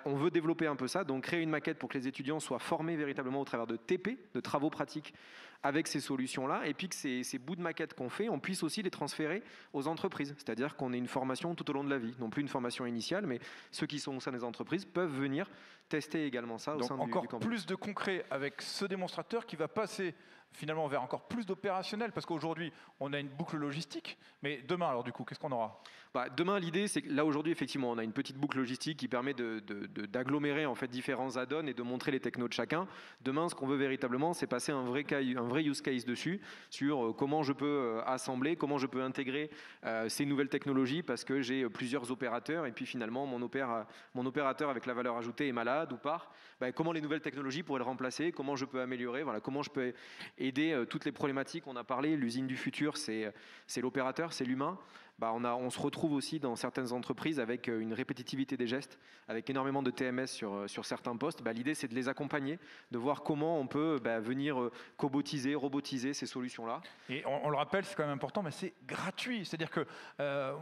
On veut développer un peu ça, donc créer une maquette pour que les étudiants soient formés véritablement au travers de TP, de travaux pratiques, avec ces solutions-là, et puis que ces bouts de maquettes qu'on fait, on puisse aussi les transférer aux entreprises, c'est-à-dire qu'on ait une formation tout au long de la vie, non plus une formation initiale, mais ceux qui sont au sein des entreprises peuvent venir tester également ça au sein du campus. Encore plus de concret avec ce démonstrateur qui va passer finalement vers encore plus d'opérationnel, parce qu'aujourd'hui on a une boucle logistique, mais demain alors du coup qu'est-ce qu'on aura ? Demain, l'idée, c'est que là aujourd'hui, effectivement, on a une petite boucle logistique qui permet d'agglomérer en fait différents add-ons et de montrer les technos de chacun. Demain, ce qu'on veut véritablement, c'est passer un vrai use case dessus, sur comment je peux assembler, comment je peux intégrer ces nouvelles technologies, parce que j'ai plusieurs opérateurs et puis finalement mon opérateur avec la valeur ajoutée est malade ou part. Comment les nouvelles technologies pourraient le remplacer, comment je peux améliorer, voilà, comment je peux aider toutes les problématiques. On a parlé, l'usine du futur, c'est l'opérateur, c'est l'humain. On se retrouve aussi dans certaines entreprises avec une répétitivité des gestes, avec énormément de TMS sur certains postes. L'idée, c'est de les accompagner, de voir comment on peut venir cobotiser, robotiser ces solutions-là. Et on le rappelle, c'est quand même important, mais c'est gratuit. C'est-à-dire que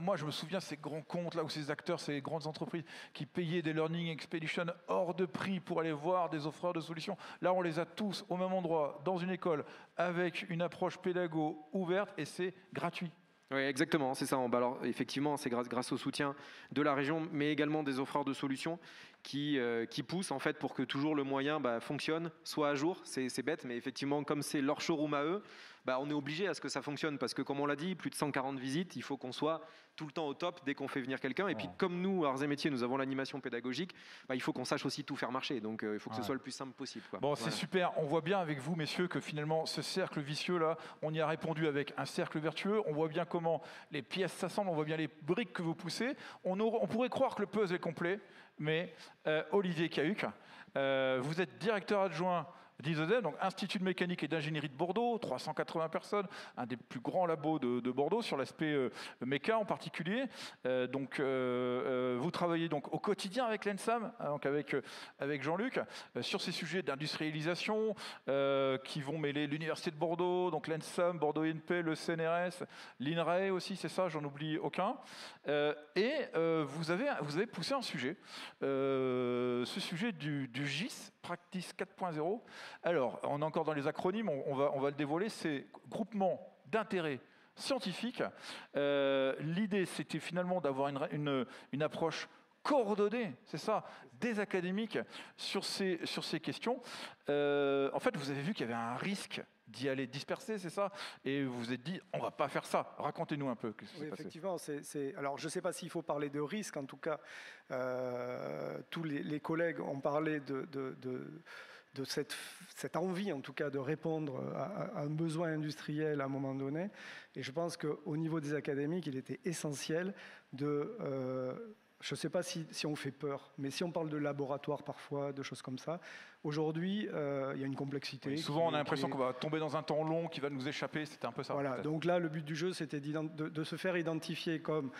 moi, je me souviens de ces grands comptes, là où ces acteurs, ces grandes entreprises qui payaient des Learning Expeditions hors de prix pour aller voir des offreurs de solutions. Là, on les a tous au même endroit, dans une école, avec une approche pédago ouverte, et c'est gratuit. Oui, exactement, c'est ça. Alors, effectivement, c'est grâce au soutien de la région, mais également des offreurs de solutions qui poussent en fait pour que toujours le moyen fonctionne, soit à jour. C'est bête, mais effectivement, comme c'est leur showroom à eux, on est obligé à ce que ça fonctionne, parce que comme on l'a dit, plus de 140 visites, il faut qu'on soit tout le temps au top dès qu'on fait venir quelqu'un. Et puis comme nous, Arts et Métiers, nous avons l'animation pédagogique, il faut qu'on sache aussi tout faire marcher. Donc il faut que ce soit le plus simple possible, quoi. Bon, c'est super. On voit bien avec vous, messieurs, que finalement, ce cercle vicieux, là, on y a répondu avec un cercle vertueux. On voit bien comment les pièces s'assemblent, on voit bien les briques que vous poussez. On pourrait croire que le puzzle est complet, mais Olivier Cahuc, vous êtes directeur adjoint d'ISEDEM, donc Institut de mécanique et d'ingénierie de Bordeaux, 380 personnes, un des plus grands labos de Bordeaux sur l'aspect méca en particulier. Vous travaillez donc au quotidien avec l'ENSAM, donc avec Jean-Luc, sur ces sujets d'industrialisation qui vont mêler l'Université de Bordeaux, donc l'ENSAM, Bordeaux INP, le CNRS, l'INRAE aussi, c'est ça, j'en oublie aucun. Vous avez poussé un sujet, ce sujet du GIS, Practice 4.0. Alors, on est encore dans les acronymes, on va le dévoiler, c'est groupement d'intérêt scientifique. L'idée, c'était finalement d'avoir une approche coordonnée, c'est ça, des académiques sur ces questions. En fait, vous avez vu qu'il y avait un risque d'y aller disperser, c'est ça? Et vous vous êtes dit, on ne va pas faire ça. Racontez-nous un peu. Oui, effectivement. Alors, je ne sais pas s'il faut parler de risque. En tout cas, tous les collègues ont parlé de cette envie, en tout cas, de répondre à un besoin industriel à un moment donné. Et je pense qu'au niveau des académiques, il était essentiel de... je ne sais pas si on fait peur, mais si on parle de laboratoire parfois, de choses comme ça, aujourd'hui, il y a une complexité. Oui, souvent, on a l'impression qu'on va tomber dans un temps long qui va nous échapper. C'était un peu ça. Voilà. Donc là, le but du jeu, c'était de se faire identifier comme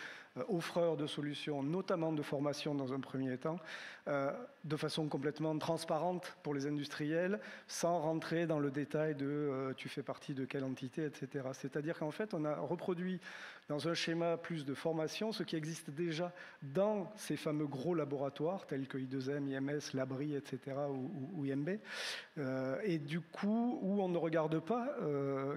offreur de solutions, notamment de formation dans un premier temps, de façon complètement transparente pour les industriels, sans rentrer dans le détail de tu fais partie de quelle entité, etc. C'est-à-dire qu'en fait, on a reproduit dans un schéma plus de formation ce qui existe déjà dans ces fameux gros laboratoires tels que I2M, IMS, Labri, etc., ou IMB. Et du coup, où on ne regarde pas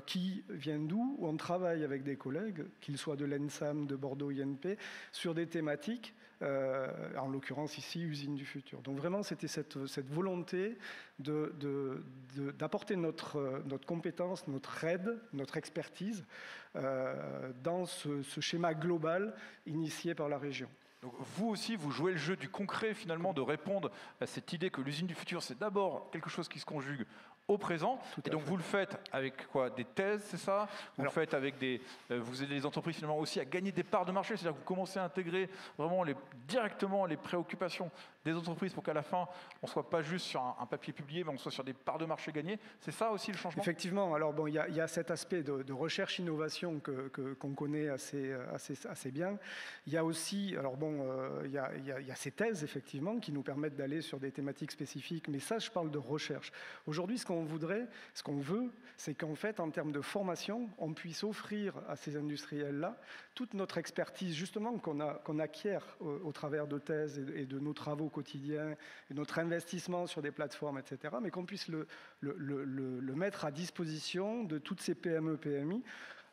qui vient d'où, où on travaille avec des collègues, qu'ils soient de l'ENSAM, de Bordeaux INP, sur des thématiques, en l'occurrence ici, usine du futur. Donc vraiment, c'était cette volonté d'apporter notre compétence, notre aide, notre expertise dans ce schéma global initié par la région. Donc vous aussi, vous jouez le jeu du concret, finalement, de répondre à cette idée que l'usine du futur, c'est d'abord quelque chose qui se conjugue au présent. Et donc vous le faites avec quoi? Des thèses, c'est ça? Vous le faites avec vous aidez les entreprises finalement aussi à gagner des parts de marché, c'est-à-dire que vous commencez à intégrer vraiment directement les préoccupations des entreprises pour qu'à la fin, on ne soit pas juste sur un papier publié, mais on soit sur des parts de marché gagnées. C'est ça aussi le changement? Effectivement. Alors bon, il y a cet aspect de recherche-innovation qu'on connaît assez bien. Il y a aussi, alors bon, il y a ces thèses effectivement qui nous permettent d'aller sur des thématiques spécifiques, mais ça, je parle de recherche. Aujourd'hui, ce qu'on veut, c'est qu'en fait, en termes de formation, on puisse offrir à ces industriels-là toute notre expertise, justement, qu'on acquiert au travers de thèses et de nos travaux quotidiens, et notre investissement sur des plateformes, etc., mais qu'on puisse le mettre à disposition de toutes ces PME, PMI,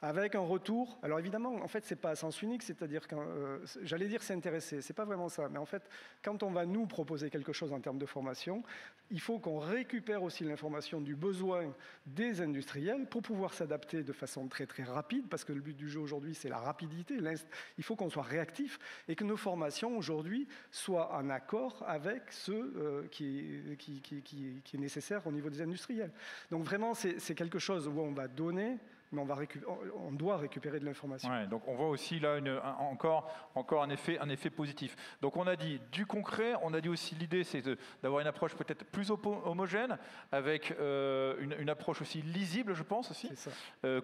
avec un retour. Alors évidemment, en fait, c'est pas à sens unique, c'est-à-dire que j'allais dire s'intéresser, c'est pas vraiment ça, mais en fait, quand on va nous proposer quelque chose en termes de formation, il faut qu'on récupère aussi l'information du besoin des industriels pour pouvoir s'adapter de façon très très rapide, parce que le but du jeu aujourd'hui, c'est la rapidité. Il faut qu'on soit réactif et que nos formations aujourd'hui soient en accord avec ce qui est nécessaire au niveau des industriels. Donc vraiment, c'est quelque chose où on va donner, mais on doit récupérer de l'information. Ouais, donc on voit aussi là encore un effet positif. Donc on a dit du concret, on a dit aussi l'idée c'est d'avoir une approche peut-être plus homogène, avec une approche aussi lisible, je pense aussi,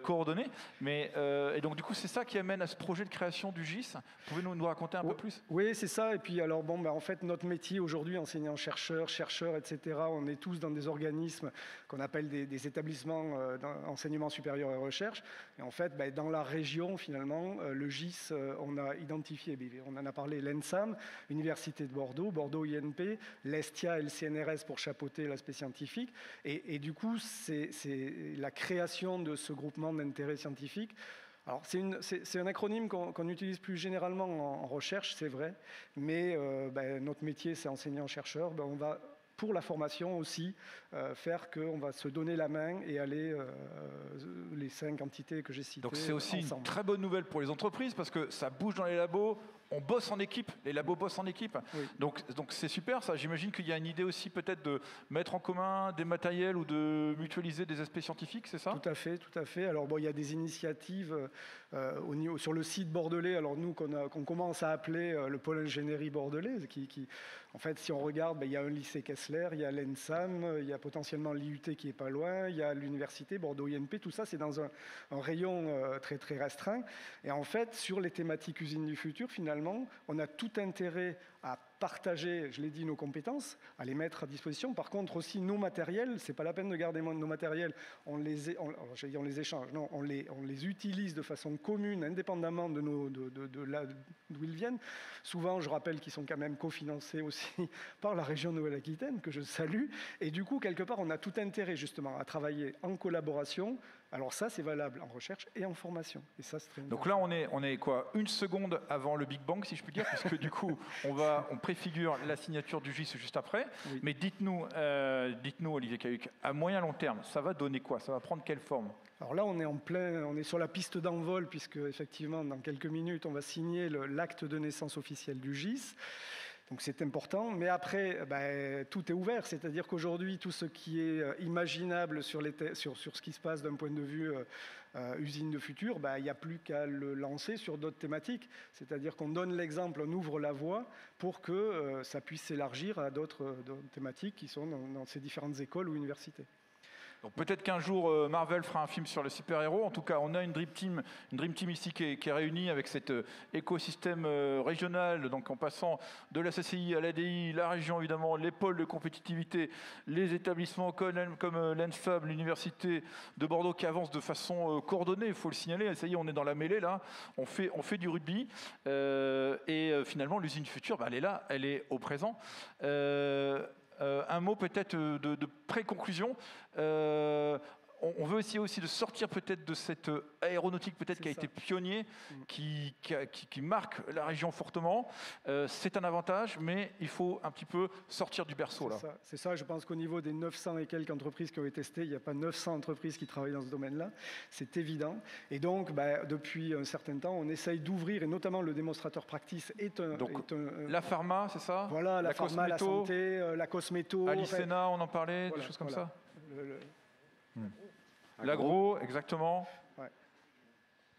coordonnée. Et donc du coup c'est ça qui amène à ce projet de création du GIS. Pouvez-vous nous raconter un peu plus? Oui, c'est ça. Et puis alors en fait notre métier aujourd'hui, enseignants-chercheurs, etc., on est tous dans des organismes qu'on appelle des établissements d'enseignement supérieur et recherche. Et en fait, dans la région, finalement, le GIS, on a identifié, on en a parlé, l'ENSAM, Université de Bordeaux, Bordeaux INP, l'ESTIA et le CNRS pour chapeauter l'aspect scientifique. Et du coup, c'est la création de ce groupement d'intérêt scientifique. Alors, c'est un acronyme qu'on utilise plus généralement en recherche, c'est vrai, mais notre métier, c'est enseignant-chercheur. On va, pour la formation aussi, faire qu'on va se donner la main et aller les 5 entités que j'ai citées. Donc c'est aussi ensemble. Une très bonne nouvelle pour les entreprises parce que ça bouge dans les labos, on bosse en équipe, les labos bossent en équipe. Oui. Donc c'est super ça. J'imagine qu'il y a une idée aussi peut-être de mettre en commun des matériels ou de mutualiser des aspects scientifiques, c'est ça? Tout à fait. Alors il y a des initiatives sur le site bordelais, alors nous qu'on commence à appeler le pôle ingénierie bordelais, qui en fait si on regarde, il y a un lycée Kessler, il y a l'ENSAM, il y a potentiellement l'IUT qui est pas loin, il y a l'université Bordeaux INP, tout ça c'est dans un rayon très très restreint. Et en fait sur les thématiques usines du futur, finalement, on a tout intérêt à partager, je l'ai dit, nos compétences, à les mettre à disposition. Par contre, aussi nos matériels, c'est pas la peine de garder nos matériels, on les échange, non, on les utilise de façon commune, indépendamment de d'où ils viennent. Souvent, je rappelle qu'ils sont quand même cofinancés aussi par la région Nouvelle-Aquitaine, que je salue. Et du coup, quelque part, on a tout intérêt justement à travailler en collaboration. Alors ça, c'est valable en recherche et en formation. Et ça, c'est très Donc là, on est quoi, 1 seconde avant le Big Bang, si je puis dire, puisque du coup, on préfigure la signature du GIS juste après. Oui. Mais dites-nous, Olivier Cahuc, à moyen long terme, ça va donner quoi? Ça va prendre quelle forme? Alors là, on est sur la piste d'envol, puisque effectivement, dans quelques minutes, on va signer l'acte de naissance officiel du GIS. Donc c'est important, mais après, tout est ouvert, c'est-à-dire qu'aujourd'hui, tout ce qui est imaginable sur ce qui se passe d'un point de vue usine de futur, il n'y a plus qu'à le lancer sur d'autres thématiques. C'est-à-dire qu'on donne l'exemple, on ouvre la voie pour que ça puisse s'élargir à d'autres thématiques qui sont dans ces différentes écoles ou universités. Donc peut-être qu'un jour Marvel fera un film sur le super-héros. En tout cas, on a une Dream Team ici qui est réunie avec cet écosystème régional, donc en passant de la CCI à l'ADI, la région évidemment, les pôles de compétitivité, les établissements comme l'ENSFAB, l'Université de Bordeaux qui avancent de façon coordonnée, il faut le signaler. Ça y est, on est dans la mêlée là, on fait du rugby. Et finalement, l'usine future, elle est là, elle est au présent. Un mot peut-être de pré-conclusion. On veut essayer aussi de sortir peut-être de cette aéronautique peut-être qui a été pionnier, qui marque la région fortement. C'est un avantage, mais il faut un petit peu sortir du berceau. C'est ça, je pense qu'au niveau des 900 et quelques entreprises qui ont été testées, il n'y a pas 900 entreprises qui travaillent dans ce domaine-là, c'est évident. Et donc, depuis un certain temps, on essaye d'ouvrir, et notamment le démonstrateur practice est un... la pharma, c'est ça? Voilà, la pharma, la santé, la cosméto... Alicena, on en parlait, des choses comme ça. L'agro, exactement. Ouais.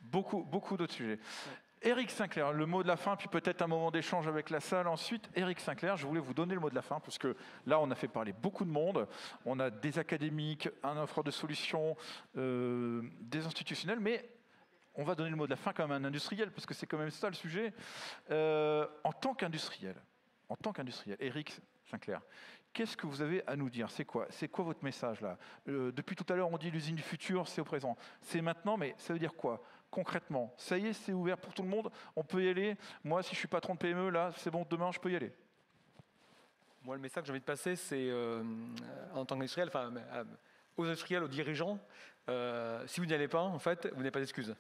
Beaucoup d'autres sujets. Ouais. Éric Sinclair, le mot de la fin, puis peut-être un moment d'échange avec la salle. Ensuite, Éric Sinclair, je voulais vous donner le mot de la fin, parce que là, on a fait parler beaucoup de monde. On a des académiques, un offre de solutions, des institutionnels, mais on va donner le mot de la fin quand même à un industriel, parce que c'est quand même ça le sujet. En tant qu'industriel, Éric Sinclair, qu'est-ce que vous avez à nous dire? C'est quoi votre message là? Depuis tout à l'heure, on dit l'usine du futur, c'est au présent. C'est maintenant, mais ça veut dire quoi concrètement? Ça y est, c'est ouvert pour tout le monde, on peut y aller. Moi, si je suis patron de PME, là, c'est bon, demain, je peux y aller. Moi, le message que j'ai envie de passer, c'est en tant qu'industriel, aux industriels, aux dirigeants, si vous n'y allez pas, en fait, vous n'avez pas d'excuses.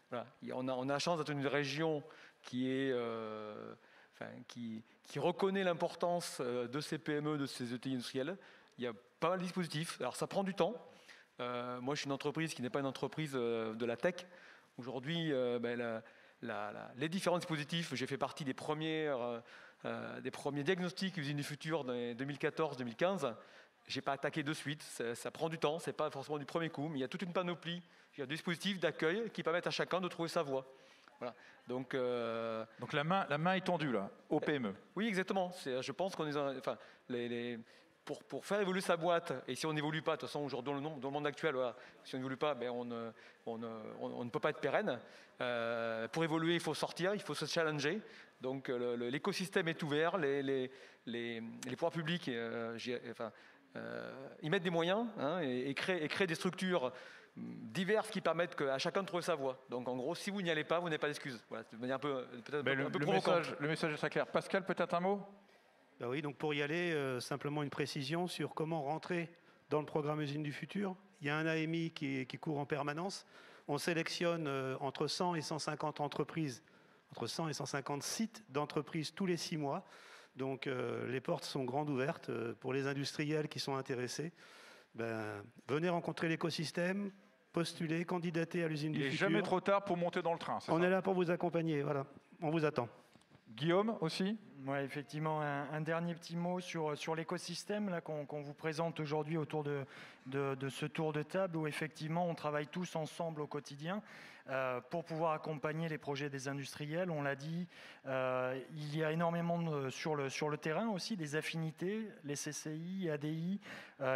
Voilà. On a la chance d'être une région qui est... qui reconnaît l'importance de ces PME, de ces ETI industriels. Il y a pas mal de dispositifs. Alors ça prend du temps. Moi, je suis une entreprise qui n'est pas une entreprise de la tech. Aujourd'hui, les différents dispositifs, j'ai fait partie des premiers diagnostics usines du futur dans 2014-2015. Je n'ai pas attaqué de suite. Ça prend du temps. Ce n'est pas forcément du premier coup, mais il y a toute une panoplie. Il y a des dispositifs d'accueil qui permettent à chacun de trouver sa voie. Voilà. Donc la main est tendue là, au PME. Oui, exactement. Je pense qu'on est, pour faire évoluer sa boîte, et si on n'évolue pas, de toute façon aujourd'hui dans le monde actuel, voilà, si on n'évolue pas, on ne peut pas être pérenne. Pour évoluer, il faut sortir, il faut se challenger. Donc l'écosystème est ouvert, les pouvoirs publics, ils mettent des moyens et créent des structures diverses qui permettent à chacun de trouver sa voie. Donc en gros, si vous n'y allez pas, vous n'avez pas d'excuses. Voilà, c'est de manière peut-être un peu provocante. Le message est très clair. Pascal, peut-être un mot? Oui, donc pour y aller, simplement une précision sur comment rentrer dans le programme Usine du Futur. Il y a un AMI qui court en permanence. On sélectionne entre 100 et 150 entreprises, entre 100 et 150 sites d'entreprises tous les 6 mois. Donc les portes sont grandes ouvertes pour les industriels qui sont intéressés. Venez rencontrer l'écosystème, postuler, candidater à l'usine du futur. Il n'est jamais trop tard pour monter dans le train. On est là pour vous accompagner, voilà. On vous attend. Guillaume aussi? Oui, effectivement, un dernier petit mot sur l'écosystème là, qu'on vous présente aujourd'hui autour de ce tour de table où effectivement on travaille tous ensemble au quotidien pour pouvoir accompagner les projets des industriels. On l'a dit, il y a énormément sur le terrain aussi des affinités, les CCI, ADI,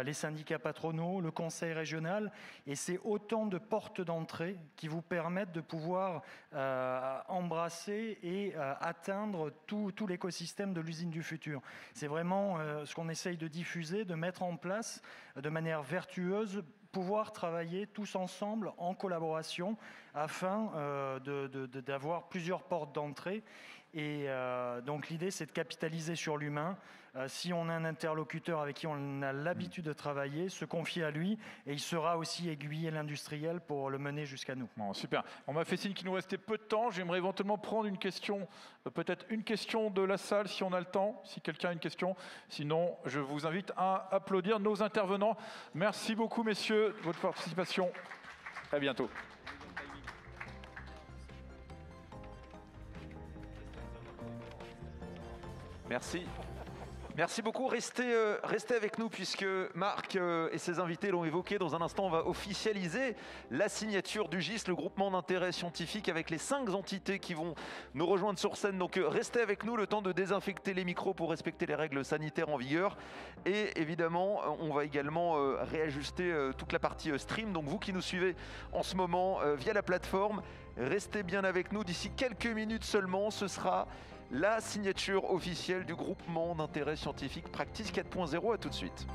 les syndicats patronaux, le conseil régional, et c'est autant de portes d'entrée qui vous permettent de pouvoir embrasser et atteindre tout l'écosystème de l'usine du futur. C'est vraiment ce qu'on essaye de diffuser, de mettre en place de manière vertueuse, pouvoir travailler tous ensemble en collaboration afin d'avoir plusieurs portes d'entrée. Et donc l'idée, c'est de capitaliser sur l'humain. Si on a un interlocuteur avec qui on a l'habitude de travailler, se confier à lui, et il sera aussi aiguiller l'industriel pour le mener jusqu'à nous. Bon, super. On m'a fait signe qu'il nous restait peu de temps. J'aimerais éventuellement prendre une question, peut-être une question de la salle, si on a le temps, si quelqu'un a une question. Sinon, je vous invite à applaudir nos intervenants. Merci beaucoup, messieurs, de votre participation. À bientôt. Merci. Merci beaucoup. Restez avec nous puisque Marc et ses invités l'ont évoqué. Dans un instant, on va officialiser la signature du GIS, le groupement d'intérêt scientifique, avec les 5 entités qui vont nous rejoindre sur scène. Donc restez avec nous le temps de désinfecter les micros pour respecter les règles sanitaires en vigueur. Et évidemment, on va également réajuster toute la partie stream. Donc vous qui nous suivez en ce moment via la plateforme, restez bien avec nous. D'ici quelques minutes seulement, ce sera la signature officielle du groupement d'intérêt scientifique Practice 4.0. À tout de suite.